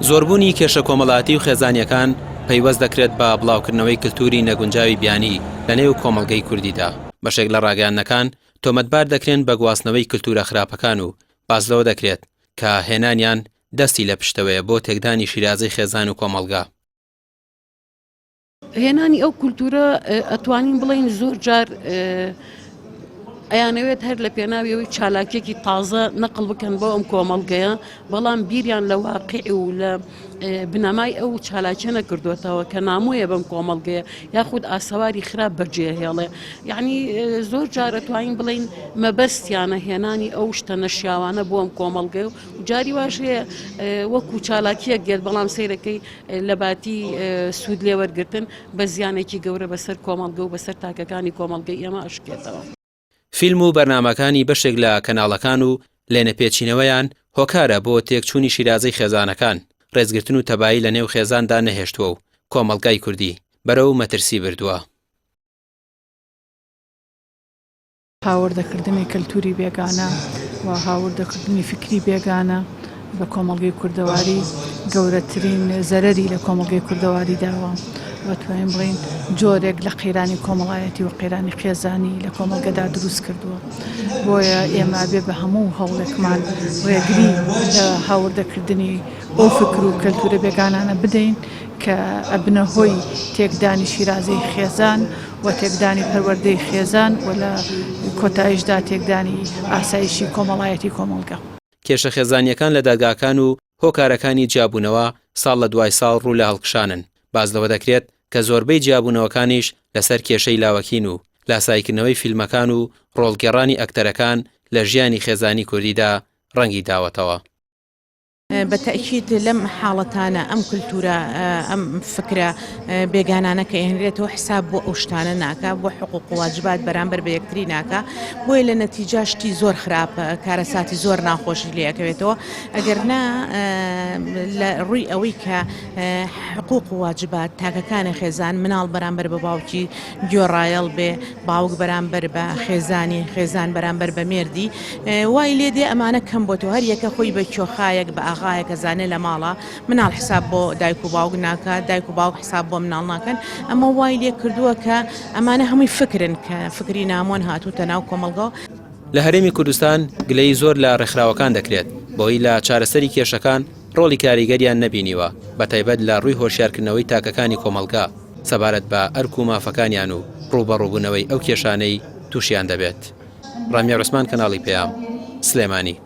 زۆربوونی کێشە کۆمەڵایەتی و خێزانیەکان پەیوەست دەکرێت بە بڵاوکردنەوەی کلتوری نەگونجاوی بیانی لە نێو کۆمەڵگەی کوردیدا. بەشێک لە ڕاگەیاندنەکان تۆمەتبار دەکرێن بە گواستنەوەی کلتورە خراپەکان و باس لەوە دەکرێت کە هێنانیان دەستی لە پشتەوەیە بۆ تێکدانی شیرازەی خێزان و کۆمەڵگا. هێنانی ئەو کولتورە ئەتوانین بڵین زۆر جار ئەیانەوێت هەر لە پێناویەوەی چالاکێکی تازە نەقل بکەن بۆ ئەم کۆمەڵگەیە، بەڵام بیریان لە واقع و لە بنەمای ئەو چالاکیە نەکردوێتەوە کە نامۆیە بەم کۆمەڵگەیە یاخود ئاسەواری خراپ بەرجێهێڵێ. یعنی زۆر جار ئەتوانین بڵین مەبەستیانە هێنانی ئەو شتە نەشیاوانە بۆ ئەم کۆمەڵگەیە و جاری واش هەیە وەکو چالاکیەک گێت، بەڵام سەیرەکەی لە باتی سوود لێوەرگرتن بە زیانێکی گەورە بەسەر کۆمەڵگە و بەسەر تاکەکانی کۆمەڵگەی ئێمە ئەشکێتەوە. فیلم و بەرنامەکانی بەشێک لە کەناڵەکان و لێنەپێچینەوەیان هۆکارە بۆ تێکچوونی شیرازەی خێزانەکان، ڕێزگرتن و تەبایی لە نێو خێزاندا نەهێشتووە و کۆمەڵگای کوردی بەرەو مەترسی بردووە. هاوردەکردنی کەلتوری بێگانە و هاوردەکردنی فکری بێگانە بە کۆمەڵگەی کوردەواری گەورەترین زەرەری لە کۆمەڵگەی کوردەواری داوە. وەتوانین بڵین جۆرێک لە قەیرانی کۆمەڵایەتی و قەیرانی خێزانی لە کۆمەڵگەدا دروست کردووە. بۆیە ئێمە بێ بە هەموو هەوڵێکمان ڕێگری لە هاوردەکردنی ئەو فکر و کەلتورە بێگانانە بدەین کە ئەبنە هۆی تێکدانی شیرازەی خێزان و تێکدانی پەروەردەی خێزان و لە کۆتاییشدا تێکدانی ئاسایشی کۆمەڵایەتی کۆمەڵگە. کێشە خێزانیەکان لە دەرگاکان و هۆکارەکانی جیابوونەوە ساڵ لە دوای ساڵ ڕوو لە هەڵکشانن. باز لەوە دەکرێت کە زۆربەی جیابوونەوەکانیش لەسەر کێشەی لاوەکین و لاسایکردنەوەی فیلمەکان و ڕۆڵگەڕانی ئەکتەرەکان لە ژیانی خێزانی کوردیدا ڕەنگی داوەتەوە. بەتەئکید لەم حاڵەتانە ئەم کولتورە ئەم فکرە بێگانانە کە هێنرێتەوە حساب بۆ ئەو شتانە ناکە، بۆ حقوق و واجبات بەرامبەر بە یەکتری ناکە، بۆیە لە نەتیجە شتی زۆر خراپە، کارەساتی زۆر ناخۆشی لێەکەوێتەوە. ئەگەرنا لە ڕووی ئەوەی کە حقوق و واجبات تاکەکانی خێزان مناڵ بەرامبەر بە باوکی گوێڕایەڵ بێ، باوک بەرامبەر بە خێزانی، خێزان بەرامبەر بە مێردی، وای لێدێ ئەمانە کەم بۆتەوە. هەر یەکە خۆی بە کۆخایەک بە ئاغایەکە زانێ لە ماڵە مناڵ حساب بۆ دایک و باوک ناکە، دایک و باوک حساب بۆ مناڵ ناکەن. ئەمە وای لێ کردووە کە ئەمانە هەمووی فکرن کە فکری نامۆن هاتووتە ناو کۆمەڵگە. لە هەرێمی کوردستان گلەی زۆر لە ڕێکخراوەکان دەکرێت بۆی لە چارەسەری کێشەکان ڕۆڵی کاریگەریان نەبینیوە، بەتایبەت لە ڕووی هۆشیارکردنەوەی تاکەکانی کۆمەڵگا سەبارەت بە ئەرک و مافەکانیان و ڕووبەڕووبوونەوەی ئەو کێشانەی تووشیان دەبێت. ڕامیا عوسمان، کەناڵی پێام، سلێمانی.